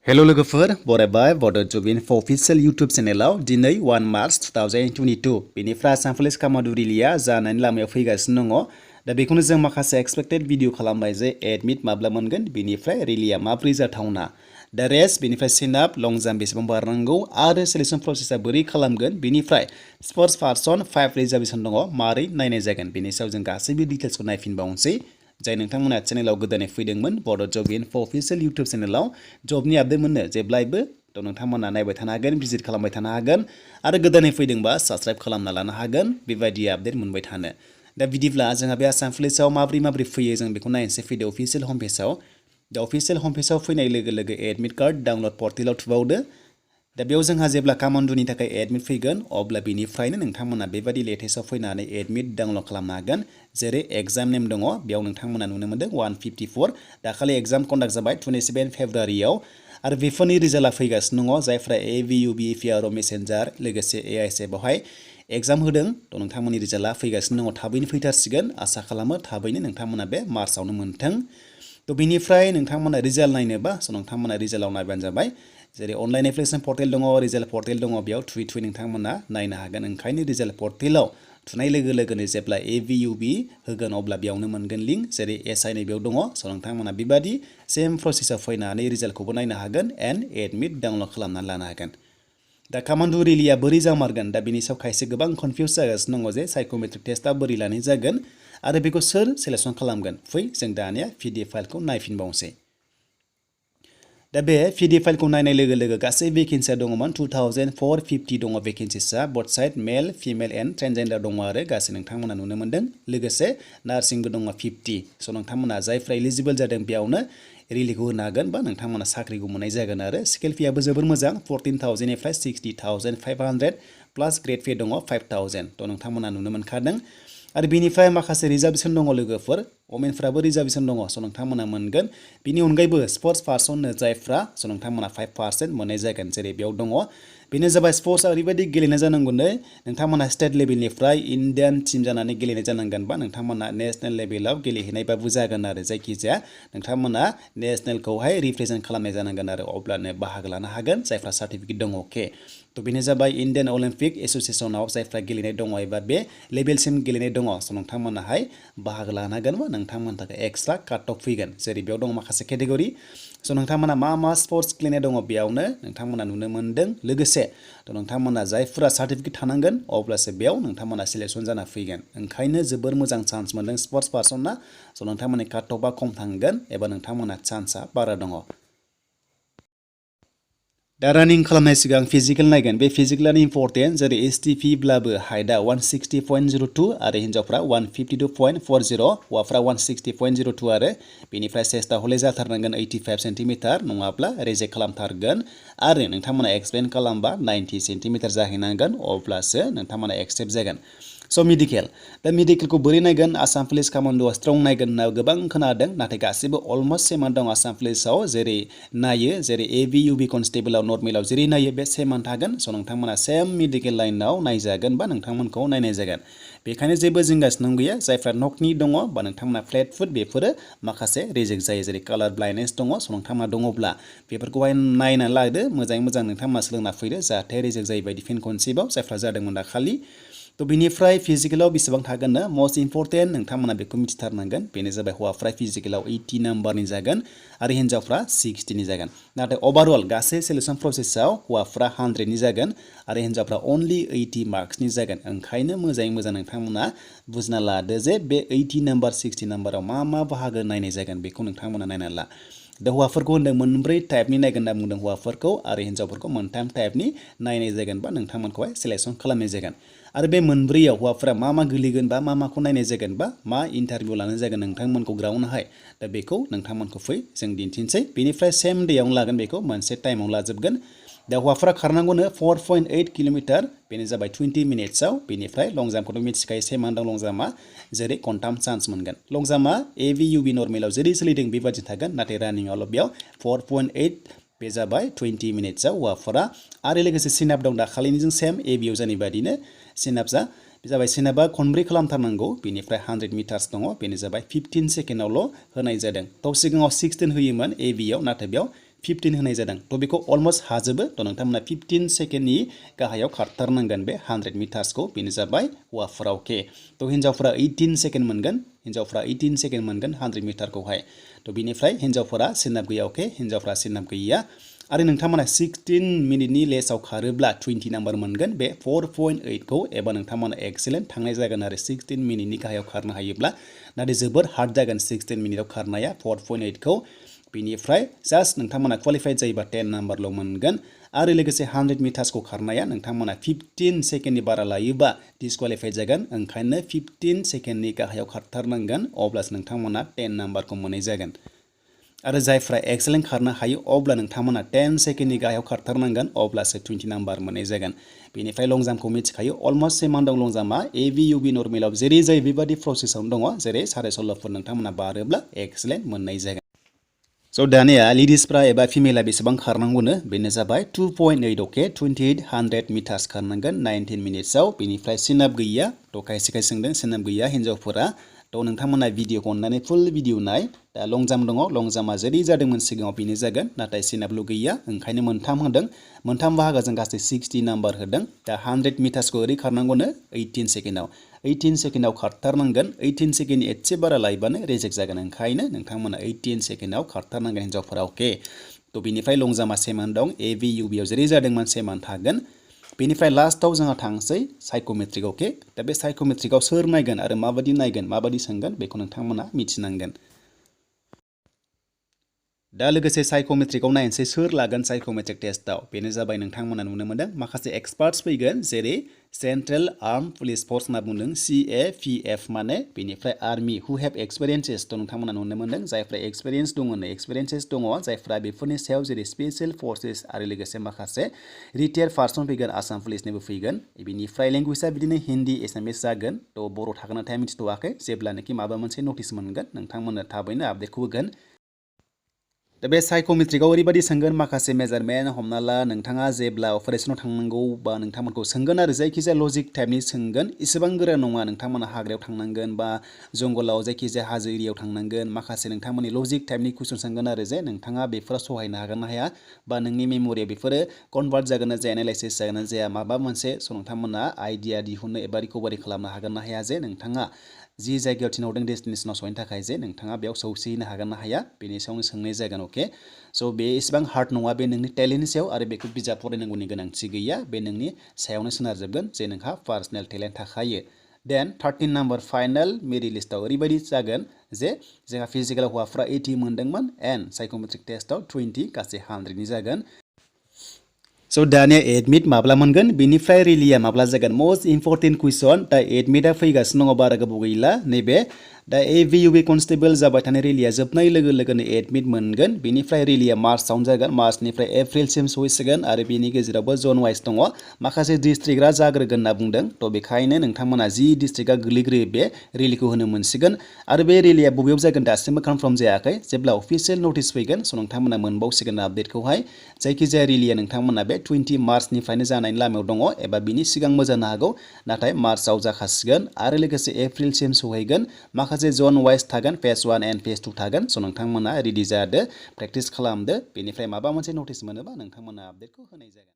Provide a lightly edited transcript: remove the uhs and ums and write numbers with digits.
Hello लोगोफोर बरायबाय बड' जब info official YouTube चेनेलाव दिनै 1 मार्च 2022 बेनिफ्राय आसाम पुलिस कमान्ड' रिलिया जानायनि लामायाव फैगासिनो दङ दा बेखौनो जों माखासे एक्सपेक्टेड भिडिअ खालामबाय जे एडमिट माब्ला मोनगोन बेनिफ्राय रिलिया माब्रै जाथावना दा रेस बेनिफ्राय सिनआप लं जाम्प बेसेबां बारनांगौ आरो सिलेक्शन प्रसेसा बोरै खालामगोन बेनिफ्राय स्पर्ट्स पार्सन 5 रिजार्वेशन दङ मारै नायनाय जागोन बेनि सायाव जों गासैबो डिटेल्सखौ नायफिनबावनोसै जाय नोंथांमोना चेनेलाव गोदानै फैदोंमोन बड' जब इनफो अफिसियेल इउटुब चेनेलाव जबनि आपडेट मोननो जेब्लायबो थ' नोंथांमोना नायबाय थानो हागोन भिजिट खालामबाय थानो हागोन आरो गोदानै फैदोंबा साबस्क्राइब खालामना लानो हागोन बेबायदि आपडेट मोनबाय थानो दा बिदिब्ला जोंहा बे आसाम पुलिसाव माब्रै फैयो जों बेखौ नायनोसै फैदो अफिसियेल हम पेजाव दा अफिसियेल हम पेजाव फैनाय लोगो लोगो एडमिट कार्ड डाउनलड पर्टेलाव थुबावदो दा बेयाव जोंहा जेब्ला कामान्ड'नि थाखाय एडमिट फैगोन अब्ला बेनिफ्रायनो नोंथांमोना बेबायदि लेटेस्टआव फैनानै एडमिट डाउनलड खालामनो हागोन जेरै एग्जाम नेम दङ बेयाव नोंथांमोना नुनो मोनदों 154 दाखालि एग्जाम कन्डाक्ट जाबाय 27 फेब्रुवारियाव आरो बेफोरनि रिजाल्टआ फैगासिनो दङ जायफ्रा एभिइउबि पिआरअ मेसेन्जार लोगोसे एआइएसए बेवहाय एग्जाम होदों थ' नोंथांमोननि रिजाल्टआ फैगासिनो दङ थाबैनो फैथारसिगोन आसा खालामो थाबैनो नोंथांमोना बे मार्चआवनो मोनथों थ' बेनिफ्राय नोंथांमोना रिजाल्ट नायनोबा नोंथांमोना रिजाल्टआव नायबानो जाबाय जेरै अनलाइन एप्लिकेसन पर्टेल दङ रिजाल्ट पर्टेल दङ बेयाव थुयै नोंथांमोना नायनो हागोन ओंखायनो रिजाल्ट पर्टेलाव थुनाय लोगो लोगोनो जेब्ला एभिइउबि होगोन अब्ला बेयावनो मोनगोन लिंक जेरै एसआइ बेयाव दङ नोंथांमोना बेबादि सेम प्रसेसआव फैनानै रिजाल्टखौबो नायनो हागोन एन्ड एडमिट डाउनलड खालामनानै लानो हागोन दा कामान्ड' रिलिया बोरै जामारगोन दा बेनि सायाव खायसे गोबां कनफिउस जागासिनो दङ जे साइकोमेट्रिक टेस्टआ बोरै लानाय जागोन आरो बेखौ सोर सिलेक्शन खालामगोन फै जों दानिया पिडिएफ फाइलखौ नायफिनबावनोसै दा बे पिडिएफ फाइलखौ नायनाय लोगो लोगो गासै भेकेन्सिया दङमोन 2450 दङ भेकेन्सिसा बोथ side male female and transgender दङ आरो गासै नोंथांमोना नुनो मोन्दों लोगोसे नार्सिंबो दङ 50 नोंथांमोना जायफ्रा एलिजिबल जादों बेयावनो रिलिखौ होनो हागोन बा नोंथांमोना साख्रिखौ मोननाय जागोन आरो स्केल फियाबो जोबोर मोजां 14,000 निफ्राय 60,500 प्लास ग्रेड फी दङ 5,000 थ' नोंथांमोना नुनो मोनखादों आरो बेनिफ्राय माखासे रिजार्वेशन दङ लोगोफोर वमेनफ्राबो रिजार्वेशन दङ नोंथांमोना मोनगोन बिनि अनगायैबो स्पर्ट्स पार्सननो जायफ्रा नोंथांमोना 5% मोननाय जागोन जेरै बेयाव दङ बेनो जाबाय स्पर्ट्सआ ओरैबायदि गेलेनाय जानांगौनो नोंथांमोना स्टेट लेभेलनिफ्राय इन्डियान टीम जानानै गेलेनाय जानांगोन बा नोंथांमोना नेशनेल लेभेलाव गेलेहैनायबाबो जागोन आरो जायखिजाया नोंथांमोना नेशनेलखौहाय रिप्रेजेन्ट खालामनाय जानांगोन आरो अब्लानो बाहागो लानो हागोन जायफ्रा सार्टिफिकेट दङ अके थ' बेनो जाबाय इन्डियान अलिम्पिक एस'सिएशनाव जायफ्रा गेलेनाय दङ एबा बे लेभेलसिम गेलेनाय दङ नोंथांमोनाहाय बाहागो लानो हागोन बा नोंथांमोननि थाखाय एक्सट्रा काट अफ फैगोन जेरै बेयाव दङ माखासे केटेगरि नोंथांमोना मा स्पर्ट्स गेलेनाय दङ बेयावनो नोंथांमोना नुनो मोन्दों लोगोसे नोंथांमोना जायफोरा सार्टिफिकेट थानांगोन अब्लासो बेयाव नोंथांमोना सिलेक्शन जाना फैगोन ओंखायनो जोबोर मोजां चान्स मोनदों स्पर्ट्स पार्सनना नोंथांमोननि काट अफआ खम थांगोन एबा नोंथांमोना चान्सआ बारा दङ दा रानिं खालामनाय सिगां फिजिकेल नायगोन बे फिजिकेलानो इम्परटेन्ट जेरै एसटिपि ब्लाबो हाइटआ 160.02 आरो हिन्जावफ्रा 152.40 हौवाफ्रा 160.02 आरो बेनिफ्राय चेस्टआ हले जाथारनांगोन 85 सेन्टिमिटार नङाब्ला रिजेक्ट खालामथारगोन आरो नोंथांमोना एक्सपेन्ड खालामबा 90 सेन्टिमिटार जाहैनांगोन अब्लासो नोंथांमोना एक्सेप्ट जागोन मेडिकेल दा मेडिकेलखौ बोरै नायगोन आसाम पुलिस कामान्ड'आ स्ट्रं नायगोन होनना गोबां खोनादों नाथाय गासिबो अलमस्ट सेमान दं आसाम पुलिसाव जेरै नायो जेरै एभिइउबि कनस्टेबलाव नर्मेलाव जेरै नायो बे सेमान थागोन नोंथांमोना सेम मेडिकेल लाइनाव नायजागोन बा नोंथांमोनखौ नायनाय जागोन बेखायनो जेबो जिंगासिनांगौ गैया जायफ्रा नकनि दङ बा नोंथांमोना फ्लेट फुट बेफोरो माखासे रिजेक्ट जायो जेरै कालार ब्लाइन्डनेस दङ नोंथांमोना दङब्ला बेफोरखौहाय नायना लादो मोजाङै नोंथांमोना सोलोंना फैदो जाहाथे रिजेक्ट जायै बायदि फिन खनसेबाव जायफ्रा जादोंमोन दाखालि थ' बिनिफ्राय फिजिकेलाव बेसेबां थागोननो मस्ट इम्परटेन्ट नोंथांमोना बेखौ मिथिथारनांगोन बेनो जाबाय हौवाफ्रा फिजिकेलाव 80 नाम्बारनि जागोन आरो हिन्जावफ्रा 60नि जागोन नाथाय अभारअल गासै सिलेक्शन प्रसेसआव हौवाफ्रा 100नि जागोन आरो हिन्जावफ्रा अनलि 80 मार्क्सनि जागोन ओंखायनो मोजाङै नोंथांमोना बुजिना लादो जे बे 80 नाम्बार 60 नाम्बाराव मा बाहागो नायनाय जागोन बेखौ नोंथांमोना नायना ला दा हौवाफोरखौ होनदों मोनब्रै टाइपनि नायगोन होनना बुंदों हौवाफोरखौ आरो हिन्जावफोरखौ मोनथाम टाइपनि नायनाय जागोन बा नोंथांमोनखौहाय सिलेक्शन खालामनाय जागोन आरो बे मोनब्रैयाव हौवाफोरा मा गोलैगोन बा माखौ नायनाय जागोन बा मा इन्टारभिउ लानाय जागोन नोंथांमोनखौ ग्राउन्डआवहाय दा बेखौ नोंथांमोनखौ फै जों दिन्थिनोसै बेनिफ्राय सेम डेयावनो लागोन बेखौ मोनसे टाइमाव लाजोबगोन दा हौवाफोरा खारनांगौनो 4.8 किल'मिटार बेनो जाबाय 20 मिनिट्सआव बेनिफ्राय लं जाम्पखौथ' मिथिखायो सेमान दं लं जाम्पआ जेरै खनथाम चान्स मोनगोन लं जाम्पआ एभिइउबि नर्मेलाव जेरै सोलिदों बेबादि थागोन नाथाय रानिंआवल' बेयाव 4.8 बे जाबाय 20 मिनिट्सआव हौवाफोरा आरो लोगोसे सिनाप दं दाखालिनिजों सेम एभिइउ जानाय बादिनो सिनाप्सआ बे जाबाय सिनापआ खनब्रै खालामथारनांगौ बेनिफ्राय 100 मिटार्स दङ बेनो जाबाय 15 सेकेन्डआवल' होनाय जादों थ' सिगाङाव 16 होयोमोन एभिआव नाथाय बेयाव 15 होनाय जादों थ' बेखौ अलमस्ट हाजोबो थ' नोंथांमोना 15 सेकेन्डनि गाहायाव खारथारनांगोन बे 100 मिटार्सखौ बेनो जाबाय हौवाफोरा अके थ' हिन्जावफोरा 18 सेकेन्ड मोनगोन हिन्जावफोरा 18 सेकेन्ड मोनगोन 100 मिटारखौहाय थ' बिनिफ्राय हिन्जावफोरा सिनआप गैया अके हिन्जावफोरा सिनआप गैया आरो नोंथांमोना 16 मिनिटनि लेसाव खारोब्ला 20 नाम्बार मोनगोन बे 4.8 खौ एबा नोंथांमोना एक्सेलेन्ट थांनाय जागोन आरो 16 मिनिटनि गाहायाव खारनो हायोब्ला नाथाय जोबोद हार्ड जागोन 16 मिनिटआव खारनाया 4.8 खौ बिनिफ्राय जास्ट नोंथांमोना क्वालिफाइड जायोबा 10 नाम्बारल' मोनगोन आरो लोगोसे 100 मिटार्सखौ खारनाया नोंथांमोना 15 सेकेन्डनि बारा लायोबा डिसक्वालिफाइड जागोन ओंखायनो 15 सेकेन्डनि गाहायाव खारथारनांगोन अब्लासो नोंथांमोना 10 नाम्बारखौ मोननाय जागोन आरो जायफ्रा एक्सेलेन्ट खारनो हायो अब्ला नोंथांमोना 10 सेकेन्डनि गाहायाव खारथारनांगोन अब्लासो 20 नाम्बार मोननाय जागोन बेनिफ्राय लं जाम्पखौ मिथिखायो अलमस्ट सेम दं लं जाम्पआ AVUB नर्मेलाव जेरै जायो बेबादि प्रसेसआवनो दङ जेरै 16.5 नोंथांमोना बारोब्ला एक्सेलेन्ट मोननाय जागोन स' दानिया लेडिसफ्रा एबा फिमेला बेसेबां खारनांगौनो बेनो जाबाय 2.8 अके 2800 मिटार्स खारनांगोन 19 मिनिट्सआव बेनिफ्राय सिनआप गैया थ' खायसे सोंदों सिनआप गैया हिन्जावफोरा थ' नोंथांमोना भिडिअखौ अननानै फुल भिडिअ नाय दा लं जाम्प दङ लं जाम्पआ जेरै जादोंमोन सिगाङाव बेनो जागोन नाथाय सिनआपल' गैया ओंखायनो मोनथाम होदों मोनथाम बाहागोजों गासै 60 नाम्बार होदों दा 100 मिटार्सखौ ओरै खारनांगौनो 18 सेकेन्डआव 18 सेकेन्डआव खारथारनांगोन 18 सेकेन्डनि एसे बारा लायोबानो रिजेक्ट जागोन ओंखायनो नोंथांमोना 18 सेकेन्डआव खारथारनांगोन हिन्जावफोरा अके थ' बिनिफ्राय लं जाम्पआ सेमान दं AVUBआव जेरै जादोंमोन सेमान थागोन बेनिफ्राय लास्टआव जोंहा थांसै साइकोमेट्रिक अके दा बे साइकोमेट्रिकआव सोर नायगोन आरो माबादि नायगोन माबादि सोंगोन बेखौ नोंथांमोना मिथिनांगोन दा लोगोसे साइकोमेट्रिकआव नायनोसै सोर लागोन साइकोमेट्रिक टेस्टआव बेनो जाबाय नोंथांमोना नुनो मोनदों माखासे एक्सपार्टस फैगोन जेरै सेन्ट्रेल आर्म पुलिस फर्स होनना बुंदों CAPF माने बेनिफ्राय आर्मि हु हेभ एक्सपिरियेन्सेस थ' नोंथांमोना नुनो मोनदों जायफ्रा एक्सपिरियेन्स दङ एक्सपिरियेन्सेस दङ जायफ्रा बेफोरनि सायाव जेरै स्पेशेल फर्सेस आरो लोगोसे माखासे रिटायार पार्सन फैगोन आसाम पुलिसनिबो फैगोन बेनिफ्राय लेंगुवेजआ बिदिनो हिन्दी एसामिस जागोन थ' बर' थागोन नाथाय मिथिथ'वाखै जेब्लानोखि माबा मोनसे नटिस मोनगोन नोंथांमोननो थाबैनो आपडेटखौ होगोन दा बे साइकोमेट्रिकआव ओरैबायदि सोंगोन माखासे मेजारमेन्ट हमना ला नोंथाङा जेब्ला अपारेशनाव थांनांगौ बा नोंथांमोनखौ सोंगोन आरो जायखिजाया लजिक टाइपनि सोंगोन इसेबां गोरा नङा नोंथांमोना हाग्रायाव थांनांगोन बा जंगलाव जायखिजाया हाजो एरियायाव थांनांगोन माखासे नोंथांमोननि लजिक टाइपनि कुइसन सोंगोन आरो जे नोंथाङा बेफोराव सहायनो हागोन ना हाया बा नोंनि मेम'रियाव बेफोरो कनभार्ट जागोन ना जाया एनालाइसिस जागोन ना जाया माबा मोनसे स' नोंथांमोना आइडिया दिहुननो एबा रिकभारि खालामनो हागोन ना हाया जे नोंथाङा जि जायगायाव थिनहरदों डेस्टिनेसनाव सहैनो थाखाय जे नोंथाङा बेयाव सौसिहैनो हागोन ना हाया बेनि सायावनो सोंनाय जागोन अके स' बे इसेबां हार्ड नङा बे नोंनि टेलेन्टनि सायाव आरो बेखौ बिजाब फरायनांगौनि गोनांथि गैया बे नोंनि सायावनो सोनारजोबगोन जे नोंहा पार्सनेल टेलेन्ट थाखायो देन 13 नाम्बार फाइनाल मेरिट लिस्टआव ओरैबायदि जागोन जे जोंहा फिजिकेल हौवाफ्रा 80 मोनदोंमोन एन्ड साइकोमेट्रिक टेस्टआव 20 गासै 100नि जागोन स' दानिया एडमिट माब्ला मोनगोन बेनिफ्राय रिलिया माब्ला जागोन मोस्ट इम्परटेन्ट कुइसन दा एडमिटआ फैगासिनो दङ बारा गोबाव गैला नैबे दा AVUB कनस्टेबल जाबाय थानाय रिलिया जोबनाय लोगो लोगोनो एडमिट मोनगोन बेनिफ्राय रिलिया मार्चआवनो जागोन मार्चनिफ्राय एप्रिलसिम सहैसिगोन आरो बेनि गेजेरावबो जन वाइस दङ माखासे डिस्ट्रिक्टआ जाग्रोगोन होनना बुंदों थ' बेखायनो नोंथांमोना जि डिस्ट्रिक्टआ गोलैग्रोयो बे रिलिखौ होनो मोनसिगोन आरो बे रिलिया बबेयाव जागोन दासिमबो कनफार्म जायाखै जेब्ला अफिसियेल नटिस फैगोन स' नोंथांमोना मोनबावसिगोन आपडेटखौहाय जायखिजाया रिलिया नोंथांमोना बे 20 मार्चनिफ्रायनो जानायनि लामायाव दङ एबा बिनि सिगांबो जानो हागौ नाथाय मार्चआव जाखासिगोन आरो लोगोसे एप्रिलसिम सहैगोन माखासे जन वाइस थागोन फेज 1 एन्ड फेज 2 थागोन स' नोंथांमोना रेडि जादो प्रेक्टिस खालामदो बेनिफ्राय माबा मोनसे नटिस मोनोबा नोंथांमोना आपडेटखौ होनाय जागोन